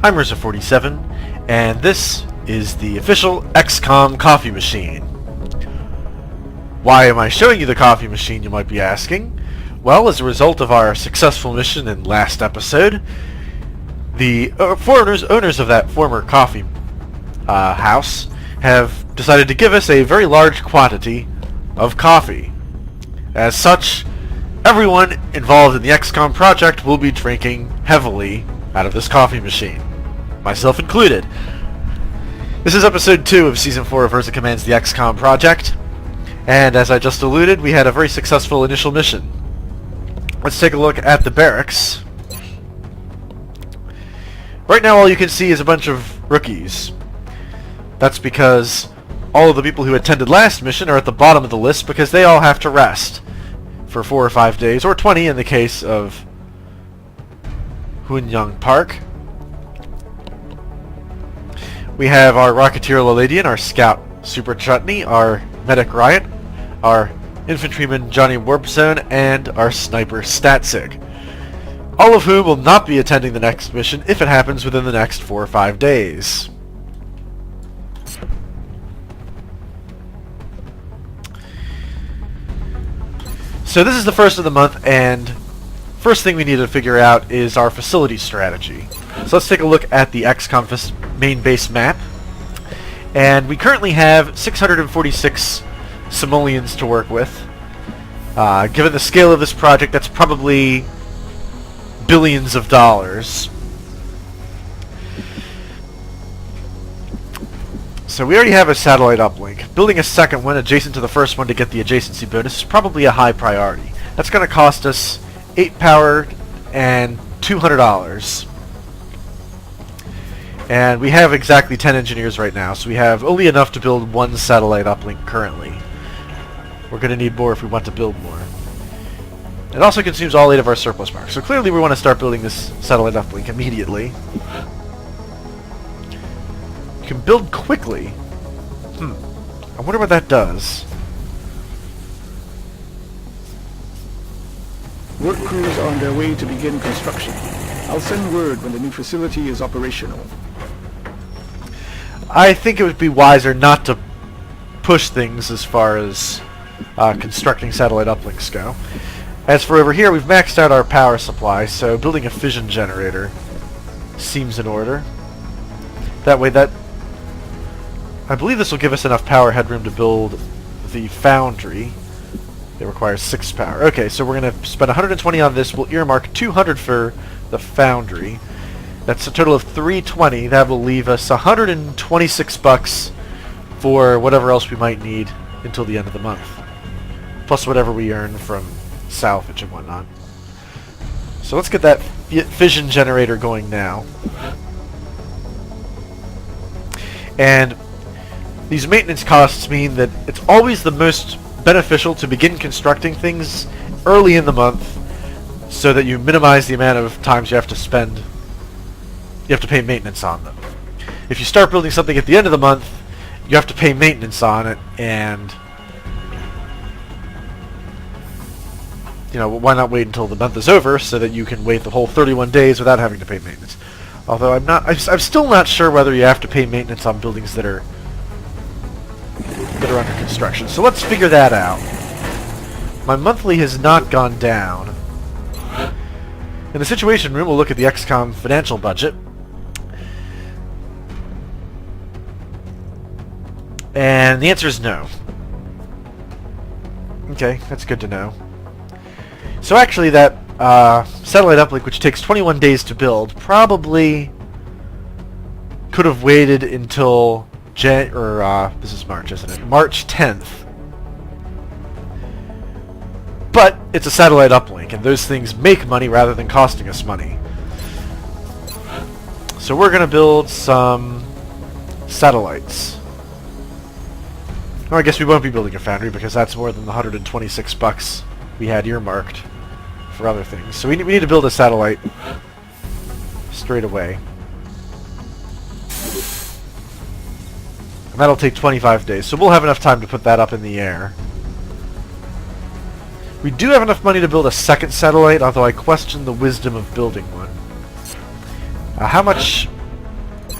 I'm Urza47, and this is the official XCOM coffee machine. Why am I showing you the coffee machine, you might be asking? Well, as a result of our successful mission in last episode, the owners of that former coffee house have decided to give us a very large quantity of coffee. As such, everyone involved in the XCOM project will be drinking heavily out of this coffee machine, myself included. This is episode 2 of season 4 of Urza Commands the XCOM project, and as I just alluded, we had a very successful initial mission. Let's take a look at the barracks. Right now all you can see is a bunch of rookies. That's because all of the people who attended last mission are at the bottom of the list because they all have to rest for 4 or 5 days, or 20 in the case of Hunyang Park. We have our Rocketeer Liladian, our Scout Super Chutney, our Medic Riot, our Infantryman Johnny Warpzone, and our Sniper Statsig. All of whom will not be attending the next mission if it happens within the next 4 or 5 days. So this is the first of the month, and first thing we need to figure out is our facility strategy. So let's take a look at the XCOM main base map. And we currently have 646 simoleons to work with. Given the scale of this project, that's probably billions of dollars. So we already have a satellite uplink. Building a second one adjacent to the first one to get the adjacency bonus is probably a high priority. That's going to cost us 8 power and $200. And we have exactly 10 engineers right now, so we have only enough to build one satellite uplink currently. We're going to need more if we want to build more. It also consumes all 8 of our surplus power, so clearly we want to start building this satellite uplink immediately. You can build quickly. I wonder what that does. Work crews are on their way to begin construction. I'll send word when the new facility is operational. I think it would be wiser not to push things as far as constructing satellite uplinks go. As for over here, we've maxed out our power supply, so building a fission generator seems in order. That way, I believe this will give us enough power headroom to build the foundry. It requires 6 power. Okay, so we're going to spend 120 on this. We'll earmark 200 for the foundry. That's a total of 320. That will leave us 126 bucks for whatever else we might need until the end of the month, plus whatever we earn from salvage and whatnot. So let's get that fission generator going now. And these maintenance costs mean that it's always the most beneficial to begin constructing things early in the month so that you minimize the amount of times you have to pay maintenance on them. If you start building something at the end of the month, you have to pay maintenance on it, and why not wait until the month is over so that you can wait the whole 31 days without having to pay maintenance? Although I'm still not sure whether you have to pay maintenance on buildings that are under construction. So let's figure that out. My monthly has not gone down. In the situation room, we'll look at the XCOM financial budget. And the answer is no. Okay, that's good to know. So actually that satellite uplink, which takes 21 days to build, probably could have waited until this is March, isn't it? March 10th. But it's a satellite uplink, and those things make money rather than costing us money. So we're going to build some satellites. Or I guess we won't be building a foundry because that's more than the 126 bucks we had earmarked for other things. So we need to build a satellite straight away. And that'll take 25 days, so we'll have enough time to put that up in the air. We do have enough money to build a second satellite, although I question the wisdom of building one. How much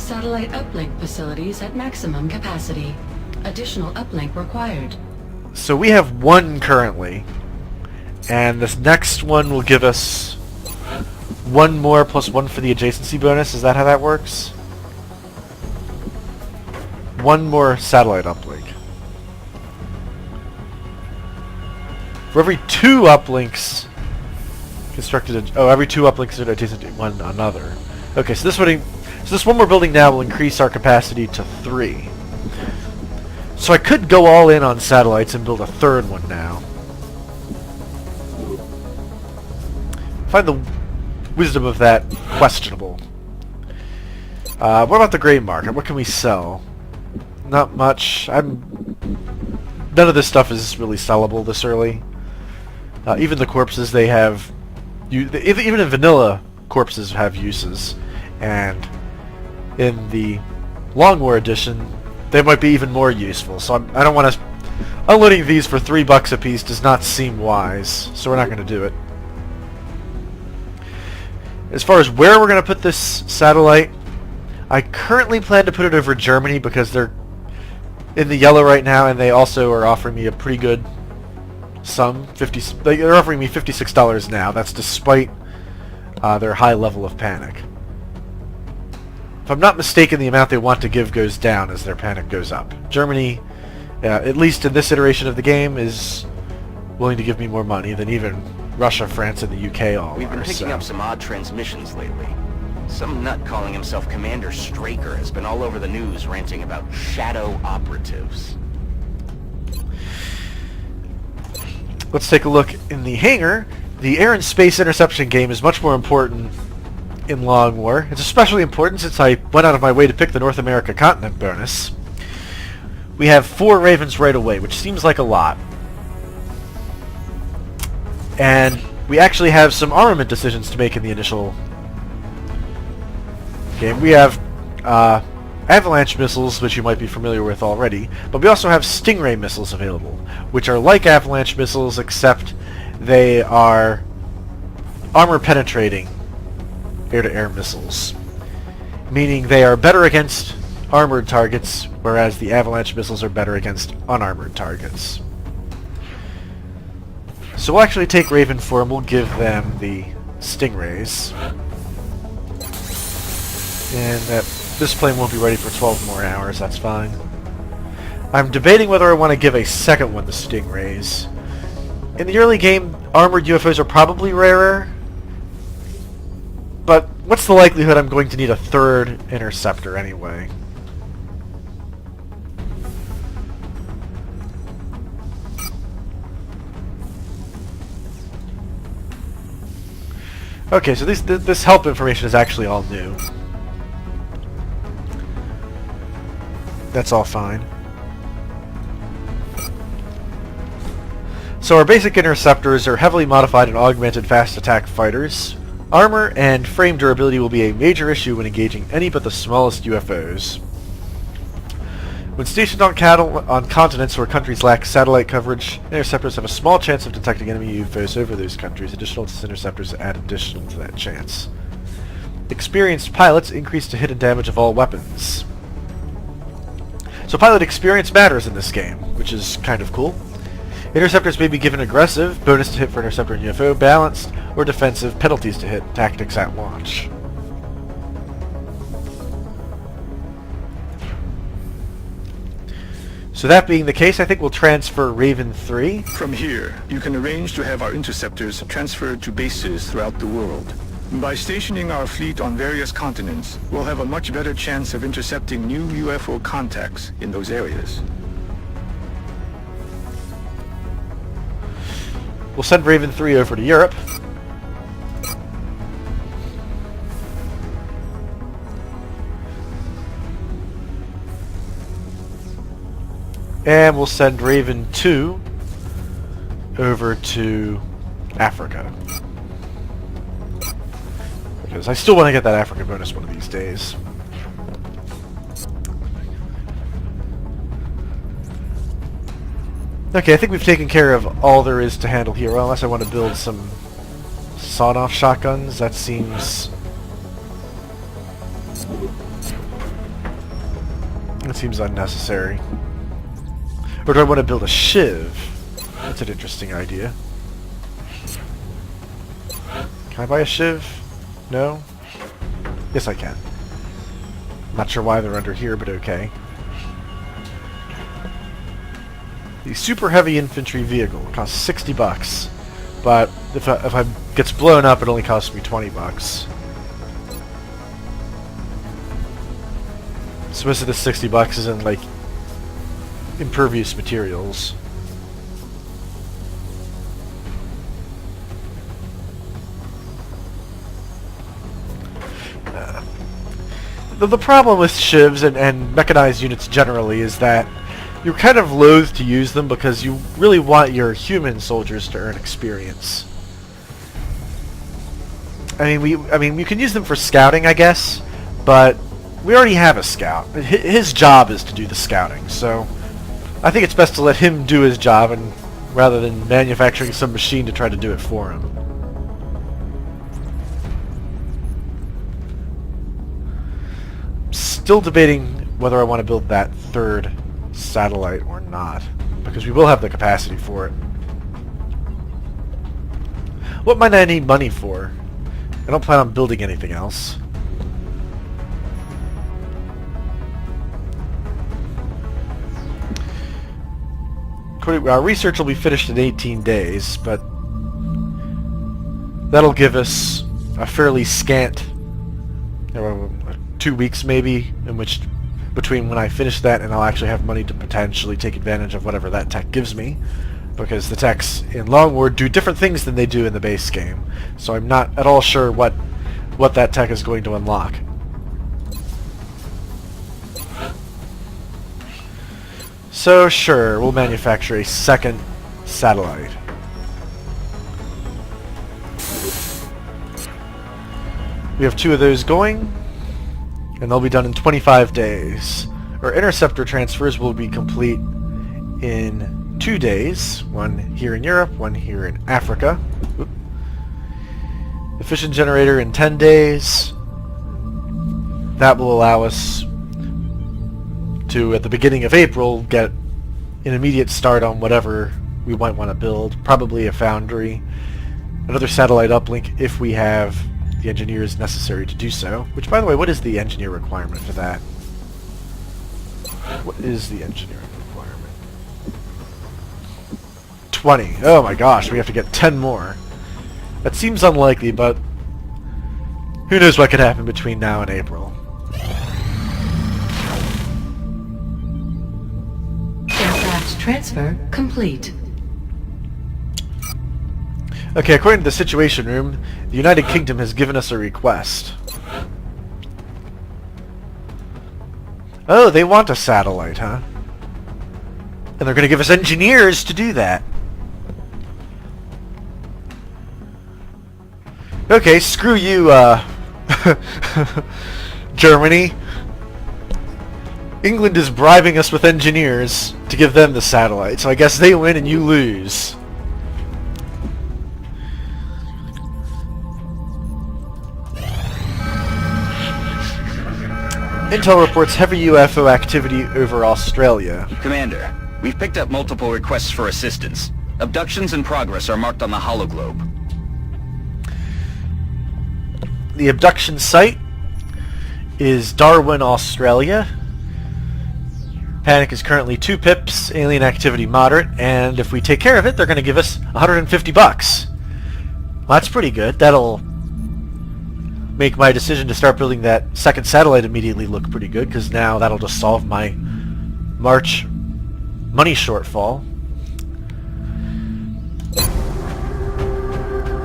Satellite uplink facilities at maximum capacity. Additional uplink required. So we have one currently, and this next one will give us one more plus one for the adjacency bonus. Is that how that works? One more satellite uplink. For every two uplinks constructed, every two uplinks are adjacent to one another. Okay, so this one we're building now will increase our capacity to 3. So I could go all in on satellites and build a third one now. I find the wisdom of that questionable. What about the gray market? What can we sell? Not much. None of this stuff is really sellable this early. Even the corpses they have... even in vanilla, corpses have uses. And in the Long War edition, they might be even more useful. So I don't want to... Unloading these for $3 a piece does not seem wise. So we're not going to do it. As far as where we're going to put this satellite, I currently plan to put it over Germany because they're in the yellow right now, and they also are offering me a pretty good sum. They're offering me $56 now. That's despite their high level of panic. If I'm not mistaken, the amount they want to give goes down as their panic goes up. Germany, at least in this iteration of the game, is willing to give me more money than even Russia, France, and the UK all We've been are, picking so. up some odd transmissions lately. Some nut calling himself Commander Straker has been all over the news ranting about shadow operatives. Let's take a look in the hangar. The air and space interception game is much more important in Long War. It's especially important since I went out of my way to pick the North America continent bonus. We have 4 Ravens right away, which seems like a lot. And we actually have some armament decisions to make in the initial game. We have avalanche missiles, which you might be familiar with already, but we also have Stingray missiles available, which are like avalanche missiles, except they are armor-penetrating air-to-air missiles, meaning they are better against armored targets, whereas the avalanche missiles are better against unarmored targets. So we'll actually take Raven 4 and we'll give them the Stingrays. And this plane won't be ready for 12 more hours, that's fine. I'm debating whether I want to give a second one the Stingrays. In the early game, armored UFOs are probably rarer, but what's the likelihood I'm going to need a third interceptor anyway? Okay, so this help information is actually all new. That's all fine. So our basic interceptors are heavily modified and augmented fast attack fighters. Armor and frame durability will be a major issue when engaging any but the smallest UFOs. When stationed on continents where countries lack satellite coverage, interceptors have a small chance of detecting enemy UFOs over those countries. Additional interceptors add additional to that chance. Experienced pilots increase the hit and damage of all weapons. So pilot experience matters in this game, which is kind of cool. Interceptors may be given aggressive, bonus to hit for interceptor and UFO, balanced, or defensive, penalties to hit, tactics at launch. So that being the case, I think we'll transfer Raven 3. From here, you can arrange to have our interceptors transferred to bases throughout the world. By stationing our fleet on various continents, we'll have a much better chance of intercepting new UFO contacts in those areas. We'll send Raven 3 over to Europe. And we'll send Raven 2 over to Africa. Because I still want to get that Africa bonus one of these days. Okay, I think we've taken care of all there is to handle here. Well, unless I want to build some sawed-off shotguns, that seems That seems unnecessary. Or do I want to build a shiv? That's an interesting idea. Can I buy a shiv? No? Yes, I can. Not sure why they're under here, but okay. The super heavy infantry vehicle costs 60 bucks, but if I gets blown up, it only costs me 20 bucks. So most of the 60 bucks is in like impervious materials. The problem with shivs and mechanized units generally is that you're kind of loath to use them because you really want your human soldiers to earn experience. I mean, you can use them for scouting, I guess, but we already have a scout. His job is to do the scouting, so I think it's best to let him do his job and rather than manufacturing some machine to try to do it for him. Still debating whether I want to build that third satellite or not, because we will have the capacity for it. What might I need money for? I don't plan on building anything else. Our research will be finished in 18 days, but that'll give us a fairly scant 2 weeks maybe, in which between when I finish that and I'll actually have money to potentially take advantage of whatever that tech gives me, because the techs in Long War do different things than they do in the base game, so I'm not at all sure what that tech is going to unlock. So sure, we'll manufacture a second satellite. We have 2 of those going, and they'll be done in 25 days. Our interceptor transfers will be complete in 2 days, one here in Europe, one here in Africa. Oop. The fission generator in 10 days. That will allow us to, at the beginning of April, get an immediate start on whatever we might want to build. Probably a foundry, another satellite uplink if we have the engineers necessary to do so. Which, by the way, what is the engineer requirement for that? What is the engineering requirement? 20. Oh my gosh, we have to get 10 more. That seems unlikely, but who knows what could happen between now and April. Aircraft transfer complete. Okay, according to the Situation Room, the United Kingdom has given us a request. Oh, they want a satellite, huh? And they're going to give us engineers to do that. Okay, screw you, Germany. England is bribing us with engineers to give them the satellite, so I guess they win and you lose. Intel reports heavy UFO activity over Australia. Commander, we've picked up multiple requests for assistance. Abductions in progress are marked on the hologlobe. The abduction site is Darwin, Australia. Panic is currently 2 pips, alien activity moderate, and if we take care of it, they're going to give us 150 bucks. Well, that's pretty good. That'll make my decision to start building that second satellite immediately look pretty good, because now that'll just solve my March money shortfall.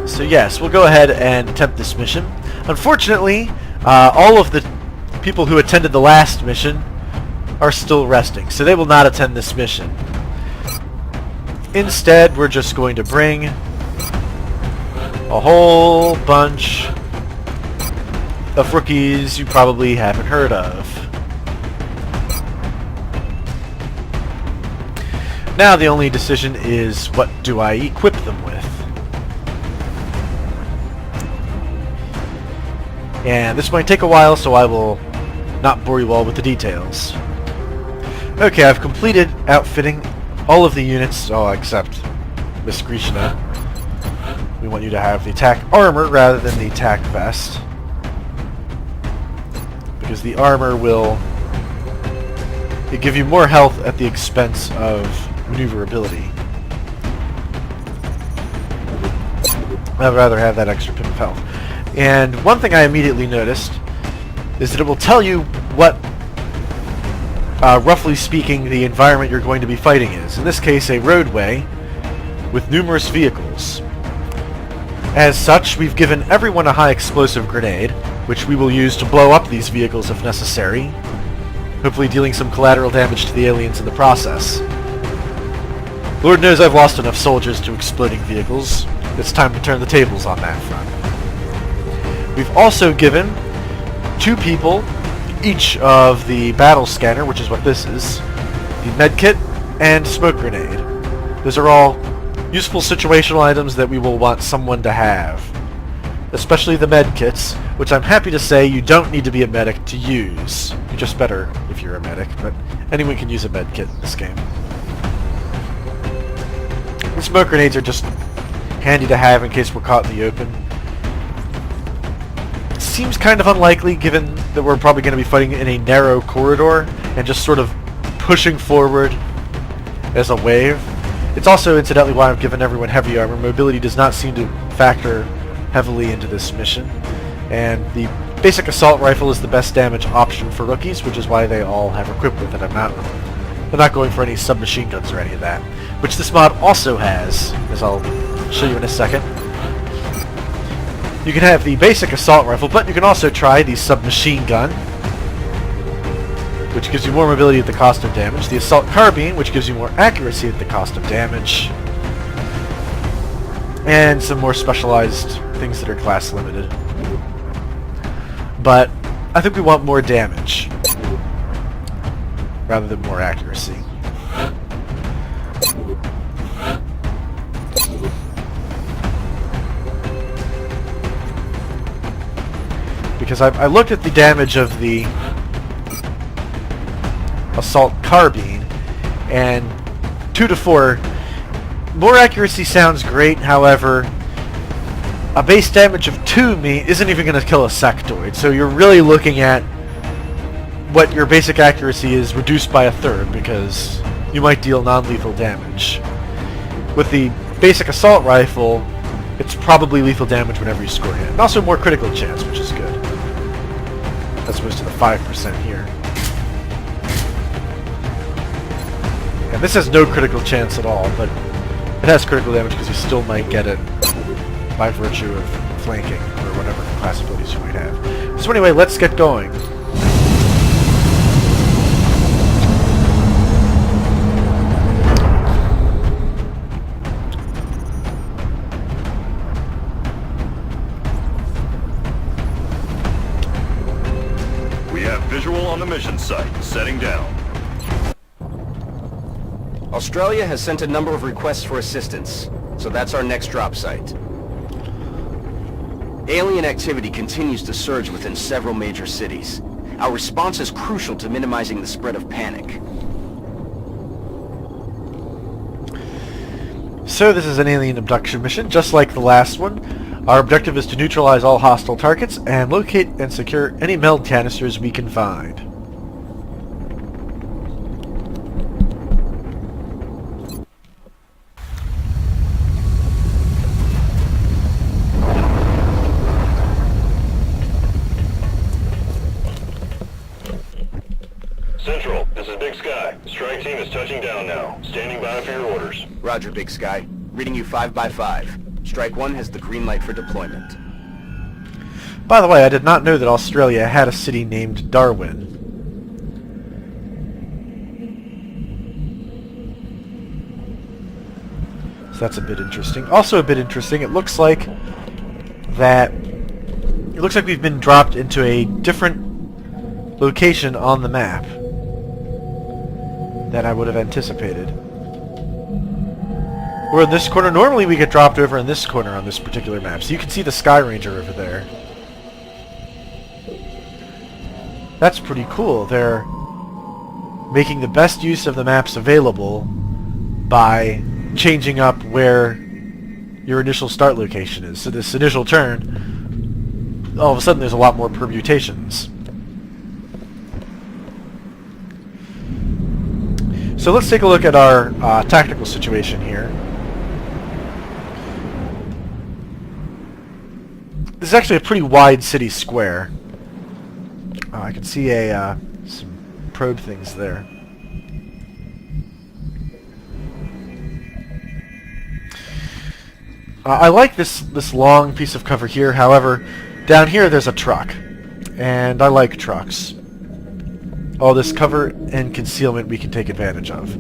So yes, we'll go ahead and attempt this mission. Unfortunately, all of the people who attended the last mission are still resting, so they will not attend this mission. Instead, we're just going to bring a whole bunch of rookies you probably haven't heard of. Now the only decision is, what do I equip them with? And this might take a while, so I will not bore you all with the details. Okay, I've completed outfitting all of the units, except Miss Grishna. We want you to have the attack armor rather than the attack vest, because the armor will give you more health at the expense of maneuverability. I'd rather have that extra pip of health. And one thing I immediately noticed is that it will tell you what, roughly speaking, the environment you're going to be fighting is. In this case, a roadway with numerous vehicles. As such, we've given everyone a high explosive grenade, which we will use to blow up these vehicles if necessary, hopefully dealing some collateral damage to the aliens in the process. Lord knows I've lost enough soldiers to exploding vehicles. It's time to turn the tables on that front. We've also given 2 people each of the battle scanner, which is what this is, the medkit, and smoke grenade. Those are all useful situational items that we will want someone to have. Especially the medkits, which I'm happy to say you don't need to be a medic to use. You're just better if you're a medic, but anyone can use a medkit in this game. The smoke grenades are just handy to have in case we're caught in the open. It seems kind of unlikely given that we're probably going to be fighting in a narrow corridor and just sort of pushing forward as a wave. It's also incidentally why I've given everyone heavy armor. Mobility does not seem to factor heavily into this mission, and the basic assault rifle is the best damage option for rookies, which is why they all have equipped with it. They're not going for any submachine guns or any of that, which this mod also has, as I'll show you in a second. You can have the basic assault rifle, but you can also try the submachine gun, which gives you more mobility at the cost of damage, the assault carbine, which gives you more accuracy at the cost of damage, and some more specialized things that are class limited. But I think we want more damage rather than more accuracy. Because I looked at the damage of the assault carbine, and 2 to 4, more accuracy sounds great. However, a base damage of 2 isn't even going to kill a sectoid, so you're really looking at what your basic accuracy is reduced by 1/3, because you might deal non-lethal damage. With the basic assault rifle, it's probably lethal damage whenever you score a hit, and also more critical chance, which is good, as opposed to the 5% here. And this has no critical chance at all, but it has critical damage because you still might get it by virtue of flanking, or whatever class abilities you might have. So anyway, let's get going. We have visual on the mission site. Setting down. Australia has sent a number of requests for assistance, so that's our next drop site. Alien activity continues to surge within several major cities. Our response is crucial to minimizing the spread of panic. So this is an alien abduction mission, just like the last one. Our objective is to neutralize all hostile targets and locate and secure any meld canisters we can find. Central, this is Big Sky. Strike team is touching down now. Standing by for your orders. Roger, Big Sky. Reading you 5x5. Strike 1 has the green light for deployment. By the way, I did not know that Australia had a city named Darwin. So that's a bit interesting. Also a bit interesting, it looks like we've been dropped into a different location on the map than I would have anticipated. We're in this corner. Normally we get dropped over in this corner on this particular map. So you can see the Sky Ranger over there. That's pretty cool. They're making the best use of the maps available by changing up where your initial start location is. So this initial turn, all of a sudden there's a lot more permutations. So let's take a look at our tactical situation here. This is actually a pretty wide city square. I can see some probe things there. I like this long piece of cover here. However, down here there's a truck, and I like trucks. All this cover and concealment we can take advantage of.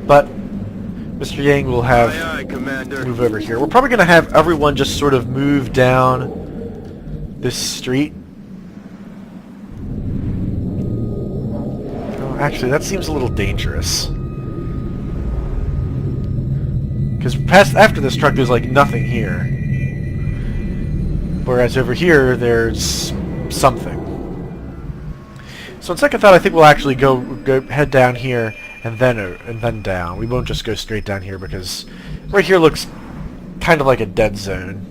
But Mr. Yang will have move over here. We're probably going to have everyone just sort of move down this street. Oh, actually, that seems a little dangerous. Because after this truck, there's like nothing here. Whereas over here, there's something. So on second thought, I think we'll actually go head down here and then down. We won't just go straight down here because right here looks kind of like a dead zone.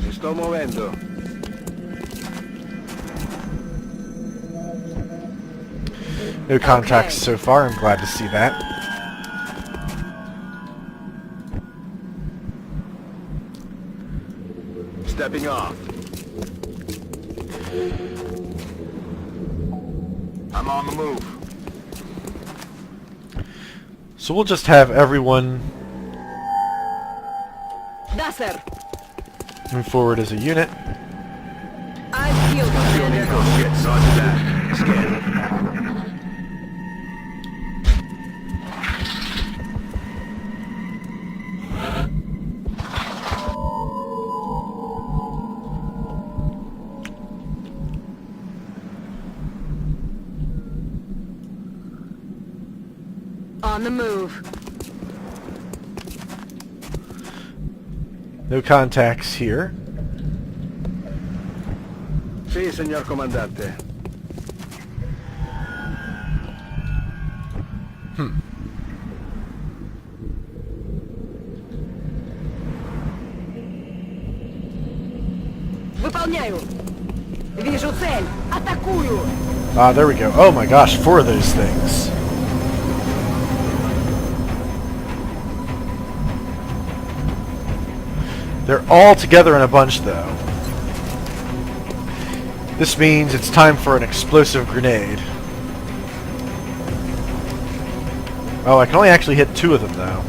Mi sto muovendo. No contacts so far. I'm glad to see that. Stepping off. I'm on the move. So we'll just have everyone Da, sir. move forward as a unit. I'm healed, Commander. Oh shit, Sergeant that. Scan. On the move. No contacts here. Sì, signor comandante. Выполняю. Вижу цель. Атакую. Ah, there we go. Oh my gosh, 4 of those things. They're all together in a bunch, though. This means it's time for an explosive grenade. Oh, I can only actually hit 2 of them, though.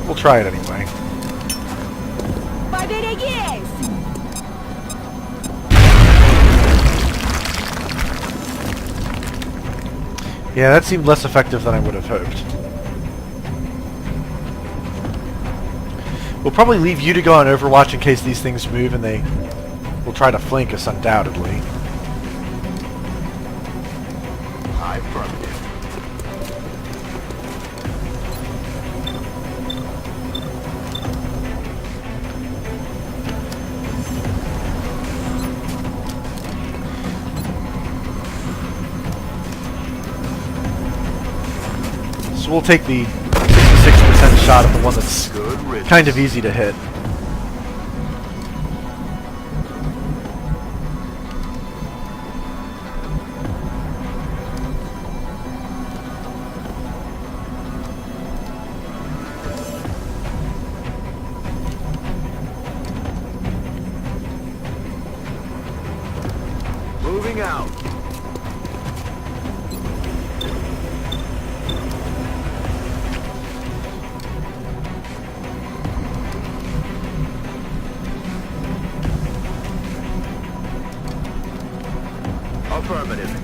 We'll try it anyway. Поберегись! Yeah, that seemed less effective than I would have hoped. We'll probably leave you to go on Overwatch in case these things move, and they will try to flank us undoubtedly. Affirmative. So we'll take the 66% shot at the one that's Good riddance. kind of easy to hit. Moving out. Affirmative.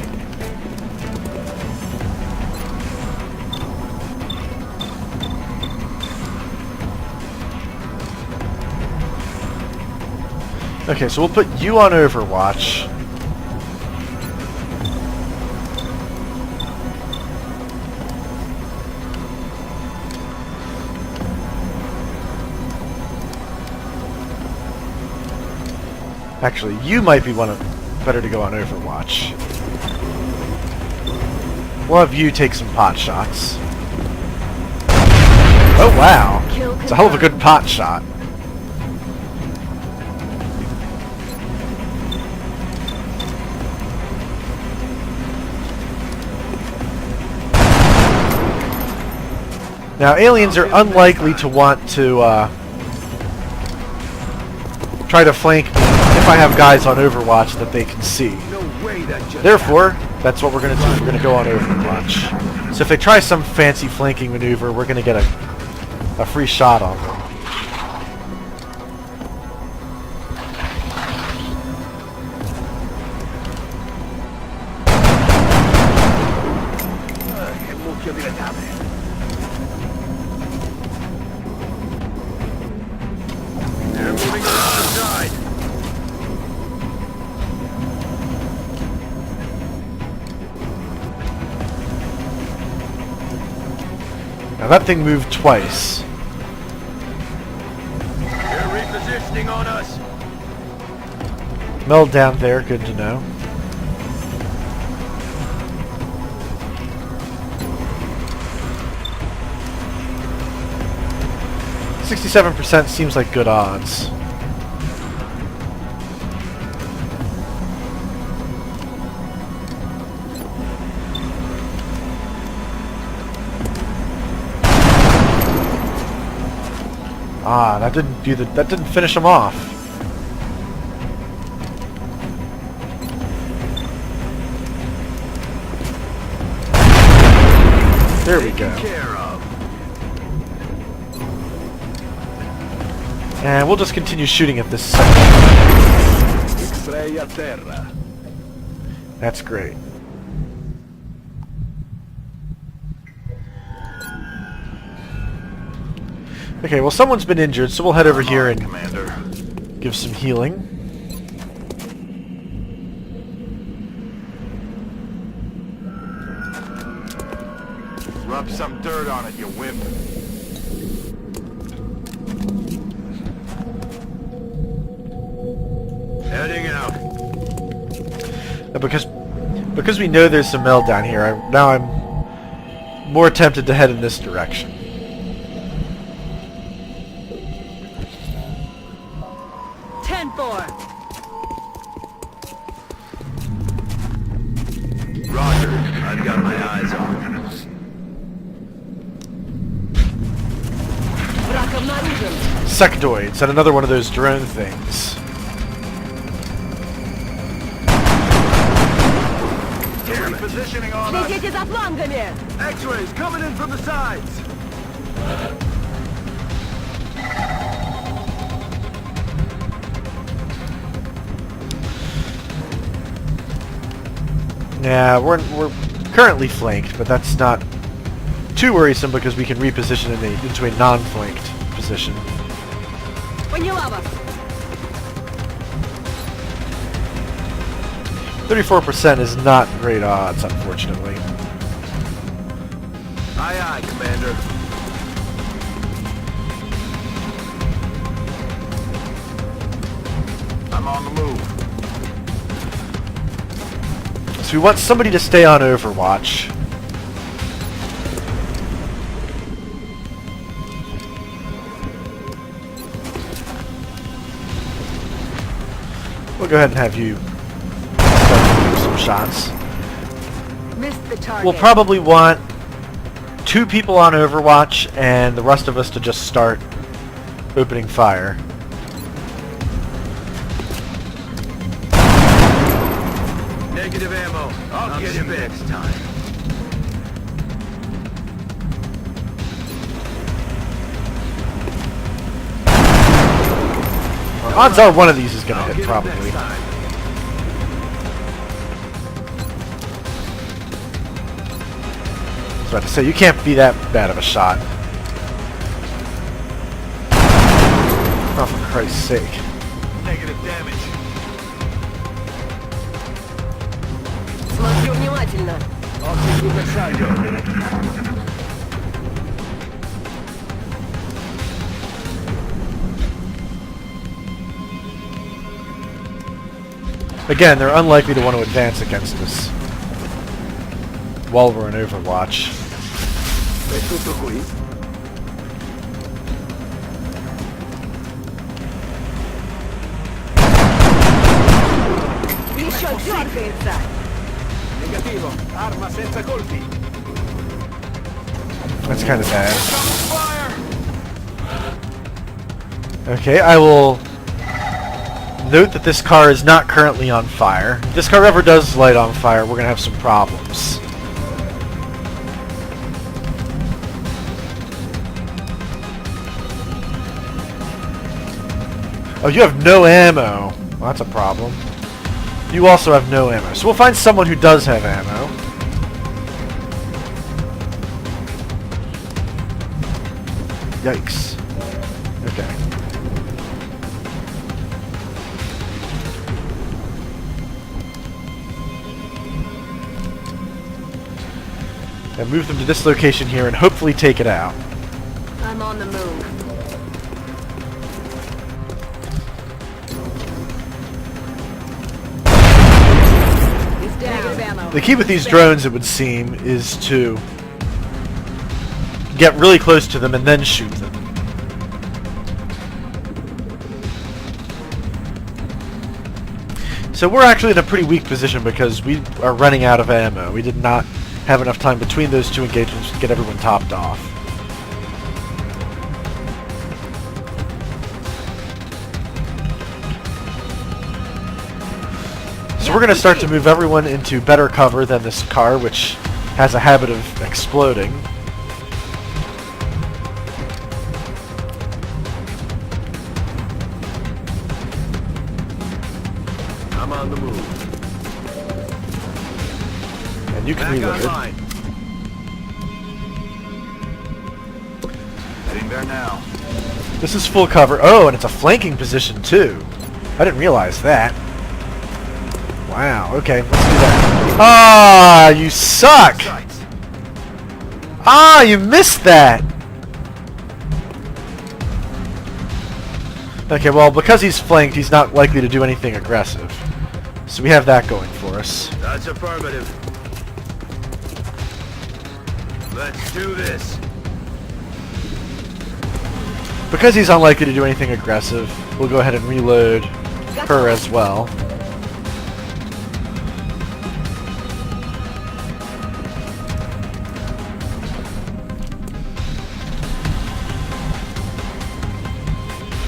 Okay, so we'll put you on Overwatch. Actually, you might be better to go on Overwatch. We'll have you take some pot shots. Oh wow! It's a hell of a good pot shot. Now, aliens are unlikely to want to try to flank me if I have guys on Overwatch that they can see. No way that just Therefore, that's what we're going to do. We're going to go on Overwatch. So if they try some fancy flanking maneuver, we're going to get a free shot on them. Che mucchio di letame. They're moving around inside. Now that thing moved twice. They're repositioning on us. Meld down there, good to know. %67 seems like good odds. Ah, that didn't finish him off. There we go. Care of. And we'll just continue shooting at this second. X-ray a terra. That's great. Okay, well someone's been injured, so we'll head over here and Commander. give some healing. Rub some dirt on it, you wimp. Heading out. Because we know there's some meld down here, now I'm more tempted to head in this direction. Roger. I've got my eyes on. Sectoids, and another one of those drone things. They're repositioning on us. Следите за флангами! X-rays coming in from the sides. Yeah, we're currently flanked, but that's not too worrisome because we can reposition into a non-flanked position. Поняла вас! 34% is not great odds, unfortunately. Aye, aye, Commander. I'm on the move. So we want somebody to stay on Overwatch. We'll go ahead and have you start doing some shots. Missed the target. We'll probably want 2 people on Overwatch and the rest of us to just start opening fire. Negative ammo. I'll get him next time. Odds are one of these is going to hit, probably. Next time. I was about to say, you can't be that bad of a shot. Oh, for Christ's sake. Negative damage. Внимательно. Occhio sul bersaglio. Again, they're unlikely to want to advance against us while we're in Overwatch. È tutto qui? Mission fortezza. Negativo. Arma senza colpi. That's kind of bad. Okay, I will note that this car is not currently on fire. If this car ever does light on fire, we're going to have some problems. Oh, you have no ammo. Well, that's a problem. You also have no ammo. So we'll find someone who does have ammo. Yikes. Okay. And move them to this location here and hopefully take it out. I'm on the move. He's down. Negative ammo. The key with these drones, it would seem, is to get really close to them and then shoot them. So we're actually in a pretty weak position because we are running out of ammo. We did not have enough time between those two engagements to get everyone topped off. So we're going to start to move everyone into better cover than this car, which has a habit of exploding. I'm on the move. And you can Back reload. online. Heading there now. This is full cover. Oh, and it's a flanking position too. I didn't realize that. Wow, okay, let's do that. Ah, you suck! Sights. Ah, you missed that! Okay, well, because he's flanked, he's not likely to do anything aggressive. So we have that going for us. That's affirmative. Let's do this. Because he's unlikely to do anything aggressive, we'll go ahead and reload her as well.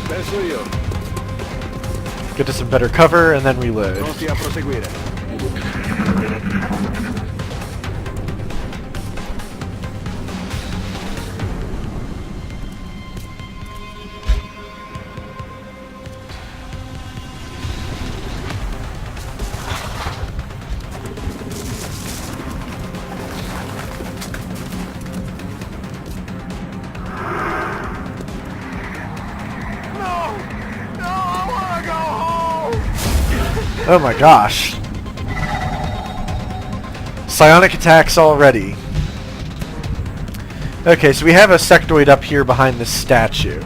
Penso io. Get to some better cover and then reload. Pronti a proseguire. Oh my gosh. Psionic attacks already. Okay, so we have a sectoid up here behind this statue.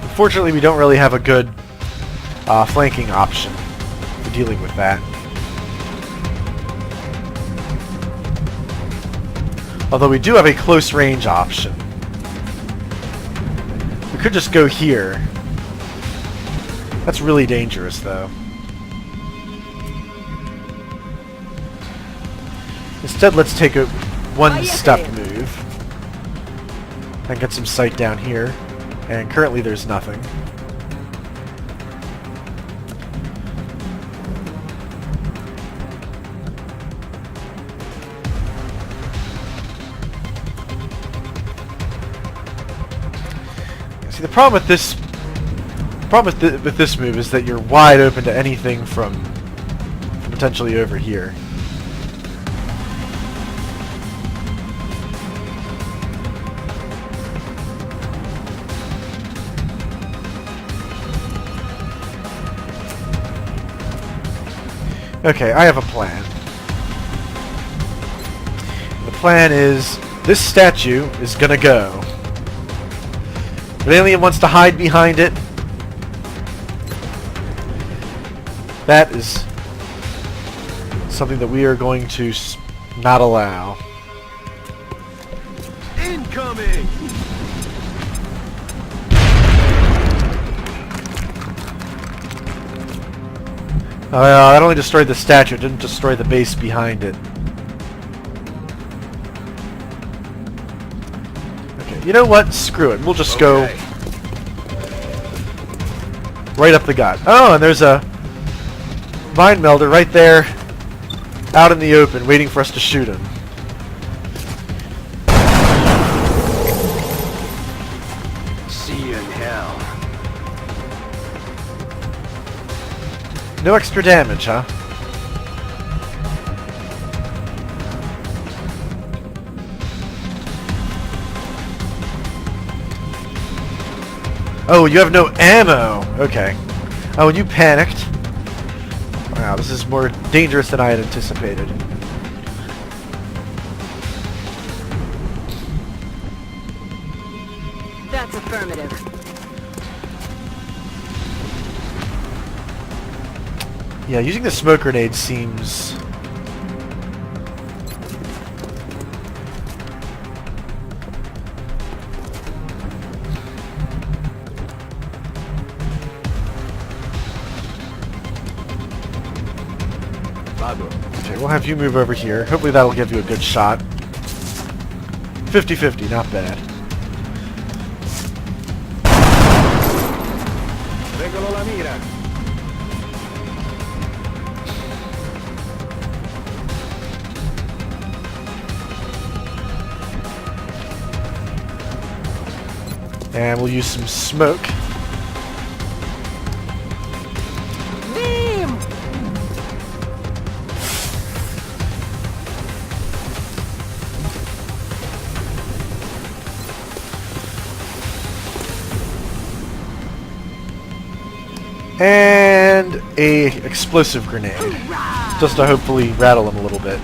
Unfortunately, we don't really have a good flanking option for dealing with that. Although we do have a close range option. We could just go here. That's really dangerous, though. Instead, let's take a one-step move and get some sight down here. And currently there's nothing. See, the problem with this with this move is that you're wide open to anything from potentially over here. Okay, I have a plan. The plan is this statue is gonna go. If an alien wants to hide behind it, that is something that we are going to not allow. Incoming! That only destroyed the statue, it didn't destroy the base behind it. Okay, you know what? Screw it. We'll just go right up the gut. Oh, and there's a mind melder right there out in the open waiting for us to shoot him. See you in hell. No extra damage, huh? Oh, you have no ammo! Okay. Oh, and you panicked. Wow, this is more dangerous than I had anticipated. That's affirmative. Yeah, using the smoke grenade seems... Okay, we'll have you move over here. Hopefully that'll give you a good shot. 50-50, not bad. Regolo la mira. And we'll use some smoke. Beam! And a explosive grenade. Just to hopefully rattle them a little bit.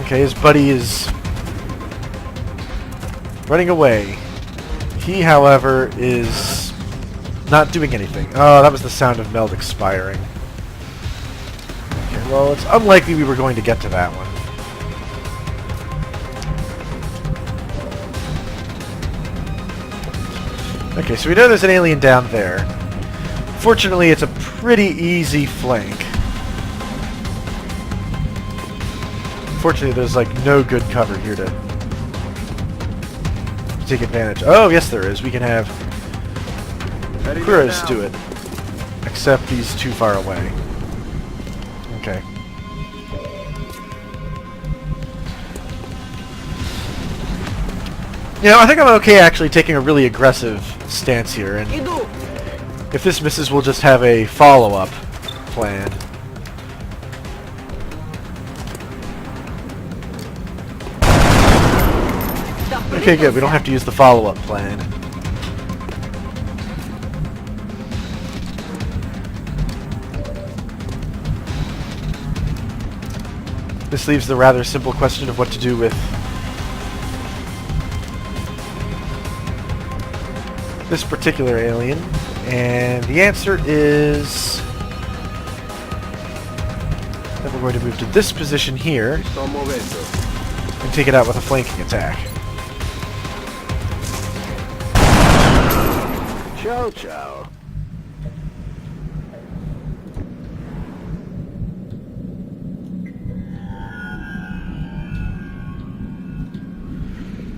Okay, his buddy is running away. He, however, is not doing anything. Oh, that was the sound of meld expiring. Okay, well, it's unlikely we were going to get to that one. Okay, so we know there's an alien down there. Fortunately, it's a pretty easy flank. Fortunately, there's like no good cover here to take advantage. Oh, yes there is. We can have Urza do it. Except he's too far away. Okay. You know, I think I'm okay actually taking a really aggressive stance here, and if this misses, we'll just have a follow-up plan. Okay, good. We don't have to use the follow-up plan. This leaves the rather simple question of what to do with this particular alien, and the answer is that we're going to move to this position here and take it out with a flanking attack. Ciao, ciao.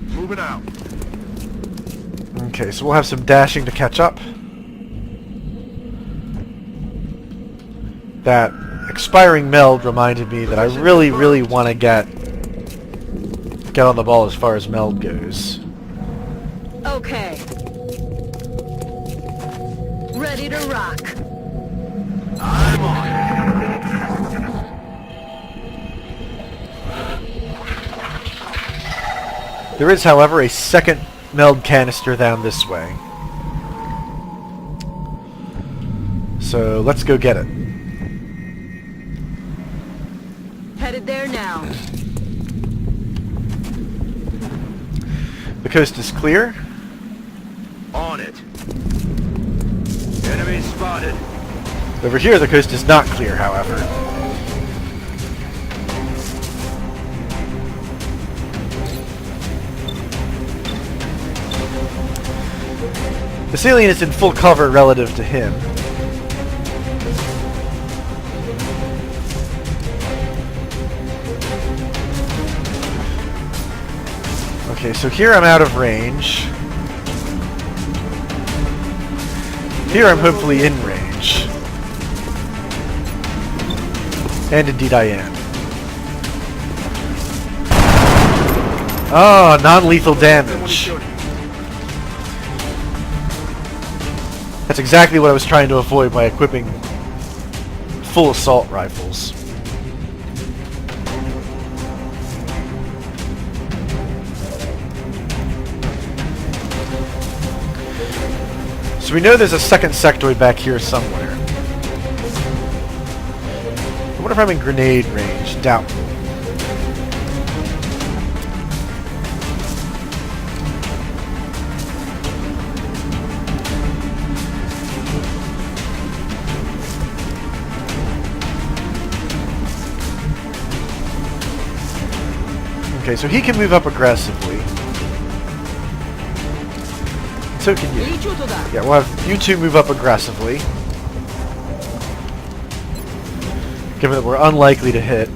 Moving out. Okay, so we'll have some dashing to catch up. That expiring meld reminded me that I really, really want to get on the ball as far as meld goes. Okay. Ready to rock. I'm on There is, however, a second meld canister down this way. So let's go get it. Headed there now. The coast is clear. On it. Enemy spotted. Over here, the coast is not clear, however. This alien is in full cover relative to him. Okay, so here I'm out of range. Here I'm hopefully in range. And indeed I am. Oh, non-lethal damage. That's exactly what I was trying to avoid by equipping full assault rifles. So we know there's a second sectoid back here somewhere. I wonder if I'm in grenade range. Doubtful. Okay, so he can move up aggressively. So can you. Yeah, we'll have you two move up aggressively. Given that we're unlikely to hit.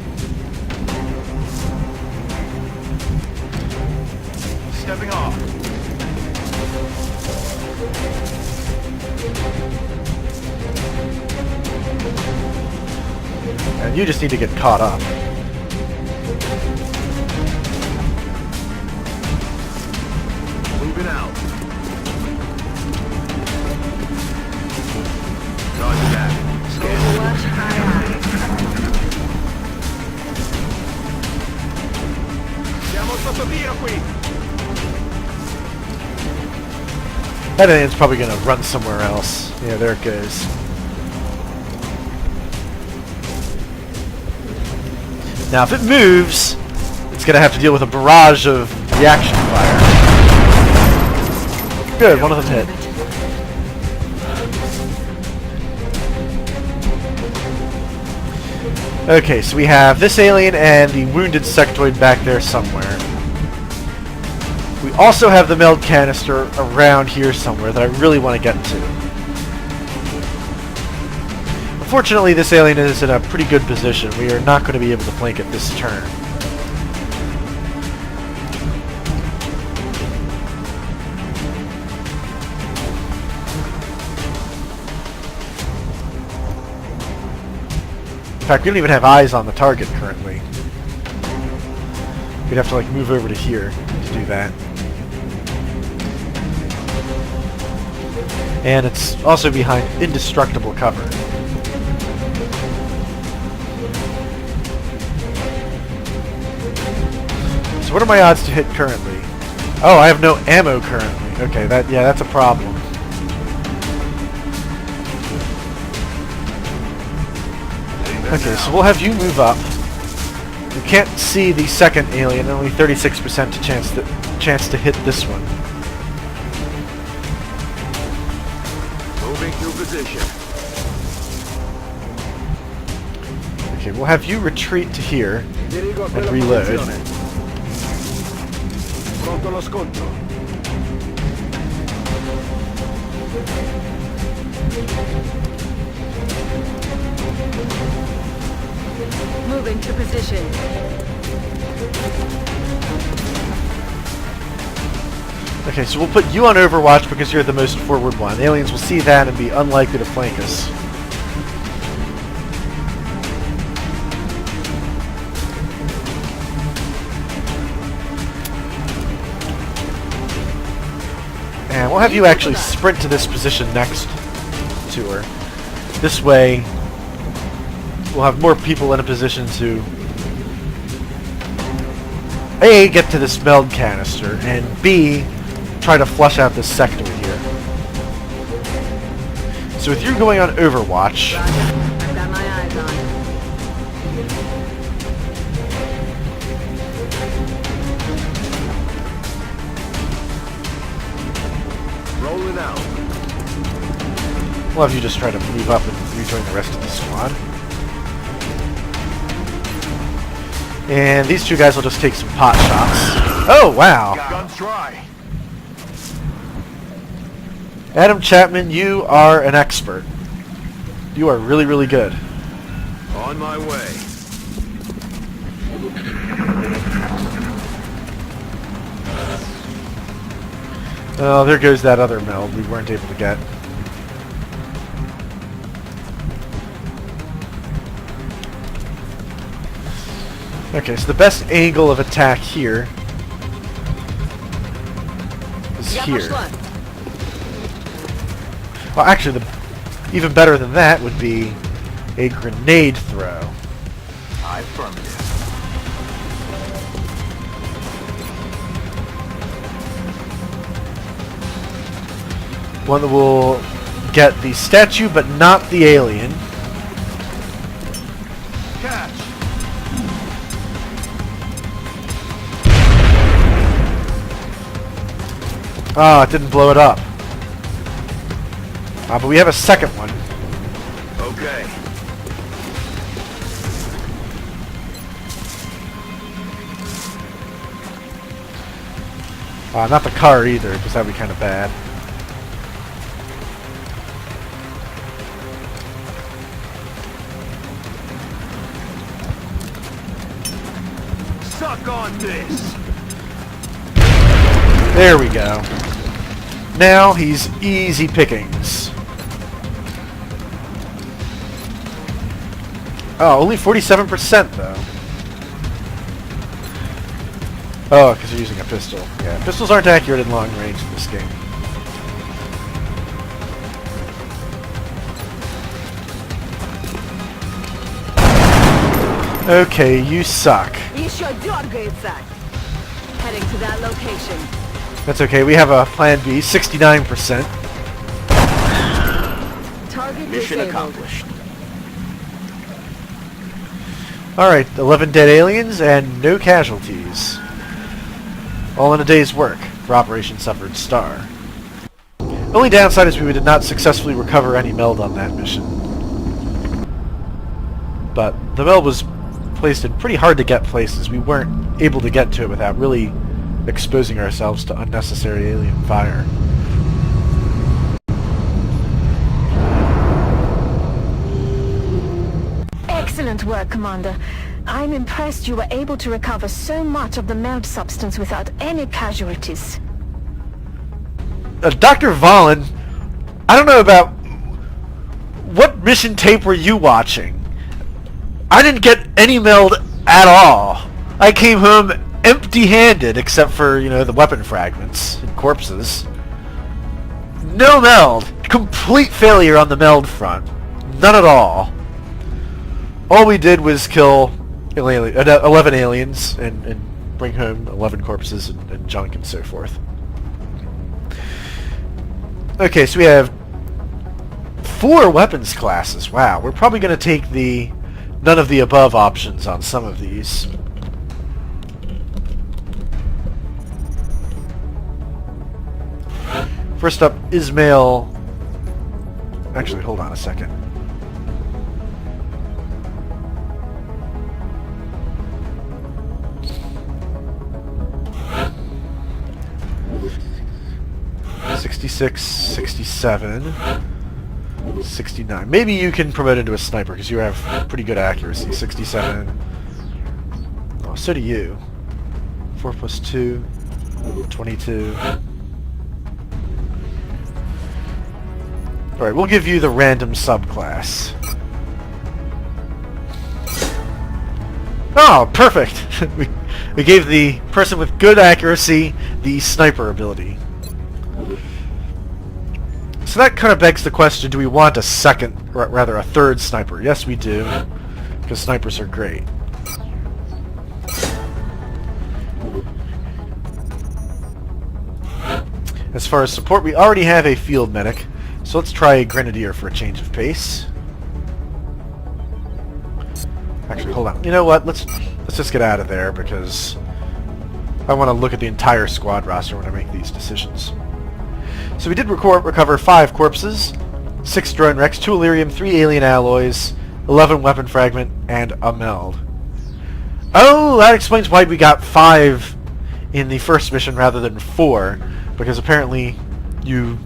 Stepping off. And you just need to get caught up. Moving out. Roger that. Overwatch, aye aye. Siamo sotto tiro qui. That alien's probably going to run somewhere else. Yeah, there it goes. Now, if it moves, it's going to have to deal with a barrage of reaction fire. Good, one of them hit. Okay, so we have this alien and the wounded sectoid back there somewhere. We also have the meld canister around here somewhere that I really want to get to. Unfortunately, this alien is in a pretty good position. We are not going to be able to flank it this turn. In fact, we don't even have eyes on the target currently. We'd have to like move over to here to do that. And it's also behind indestructible cover. So what are my odds to hit currently? Oh, I have no ammo currently. Okay, that's a problem. Okay, so we'll have you move up. You can't see the second alien, only 36% chance to hit this one. Moving to position. Okay, we'll have you retreat to here Dirigo a and quella reload. posizione. Pronto lo scontro. Moving to position. Okay, so we'll put you on Overwatch because you're the most forward one. The aliens will see that and be unlikely to flank us. And we'll have you actually sprint to this position next to her. This way, we'll have more people in a position to A, get to this meld canister, and B, try to flush out this sector here. So with you going on Overwatch... Roger. I've got my eyes on it. Rolling out. We'll have you just try to move up and rejoin the rest of the squad. And these two guys will just take some pot shots. Oh, wow! Guns dry. Adam Chapman, you are an expert. You are really, really good. On my way. Oh, there goes that other meld we weren't able to get. Okay, so the best angle of attack here is here. Well, actually, even better than that would be a grenade throw. Affirmative. One that will get the statue, but not the alien. Catch. Ah, it didn't blow it up. But we have a second one. Okay. Not the car either, because that would be kind of bad. Suck on this. There we go. Now he's easy pickings. Oh, only 47% though. Oh, because you're using a pistol. Yeah, pistols aren't accurate in long range in this game. Okay, you suck. Еще дергается. Heading to that location. That's okay, we have a plan B, 69%. Target Mission disabled. accomplished. Alright, 11 dead aliens and no casualties. All in a day's work for Operation Suffered Star. Only downside is we did not successfully recover any meld on that mission. But the meld was placed in pretty hard to get places. We weren't able to get to it without really exposing ourselves to unnecessary alien fire. Excellent work, Commander. I'm impressed you were able to recover so much of the meld substance without any casualties. Dr. Valen, I don't know about... What mission tape were you watching? I didn't get any meld at all. I came home empty-handed, except for, you know, the weapon fragments and corpses. No meld. Complete failure on the meld front. None at all. All we did was kill 11 aliens and bring home 11 corpses and junk and so forth. Okay, so we have 4 weapons classes. Wow, we're probably going to take the none of the above options on some of these. First up, Ismail... Actually, hold on a second. '66, 67, 69. Maybe you can promote into a sniper because you have pretty good accuracy. 67. Oh, so do you. 4 plus 2, 22. Alright, we'll give you the random subclass. Oh, perfect! we gave the person with good accuracy the sniper ability. So that kind of begs the question, do we want a second, or rather a third sniper? Yes, we do, because snipers are great. As far as support, we already have a field medic, so let's try a grenadier for a change of pace. Actually, hold on. You know what? Let's just get out of there because I want to look at the entire squad roster when I make these decisions. So we did recover 5 corpses, 6 drone wrecks, 2 Illyrium, 3 alien alloys, 11 weapon fragment, and a meld. Oh, that explains why we got 5 in the first mission rather than 4, because apparently you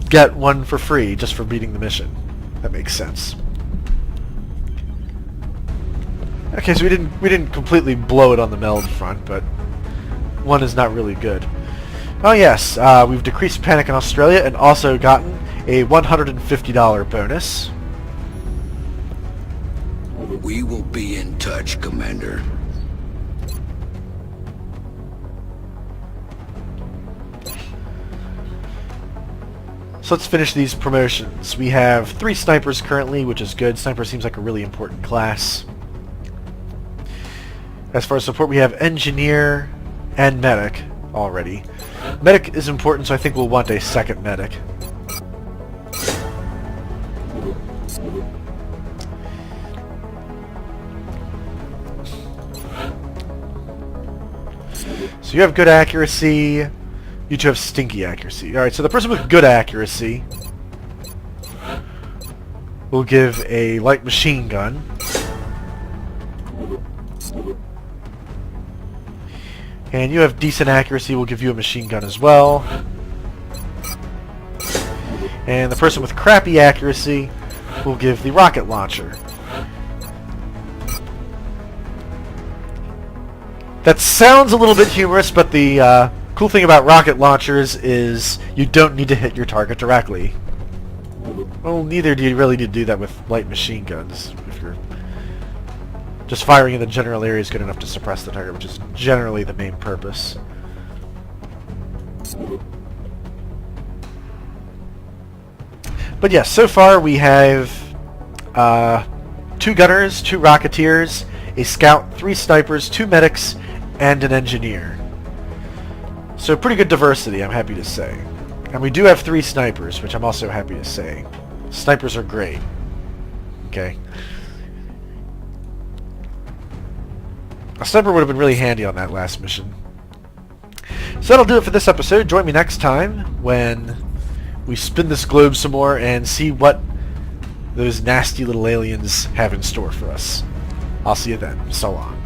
get 1 for free just for beating the mission. That makes sense. Okay, so we didn't completely blow it on the meld front, but 1 is not really good. Oh yes, we've decreased panic in Australia and also gotten a $150 bonus. We will be in touch, Commander. So let's finish these promotions. We have 3 snipers currently, which is good. Sniper seems like a really important class. As far as support, we have engineer and medic already. Medic is important, so I think we'll want a second medic. So you have good accuracy. You two have stinky accuracy. Alright, so the person with good accuracy will give a light machine gun. And you have decent accuracy, we'll give you a machine gun as well. And the person with crappy accuracy will give the rocket launcher. That sounds a little bit humorous, but the cool thing about rocket launchers is you don't need to hit your target directly. Well, neither do you really need to do that with light machine guns. If you're just firing in the general area is good enough to suppress the target, which is generally the main purpose. But yes, so far we have 2 gunners, 2 rocketeers, a scout, 3 snipers, 2 medics, and an engineer. So pretty good diversity, I'm happy to say. And we do have 3 snipers, which I'm also happy to say. Snipers are great. Okay. A sniper would have been really handy on that last mission. So that'll do it for this episode. Join me next time when we spin this globe some more and see what those nasty little aliens have in store for us. I'll see you then. So long.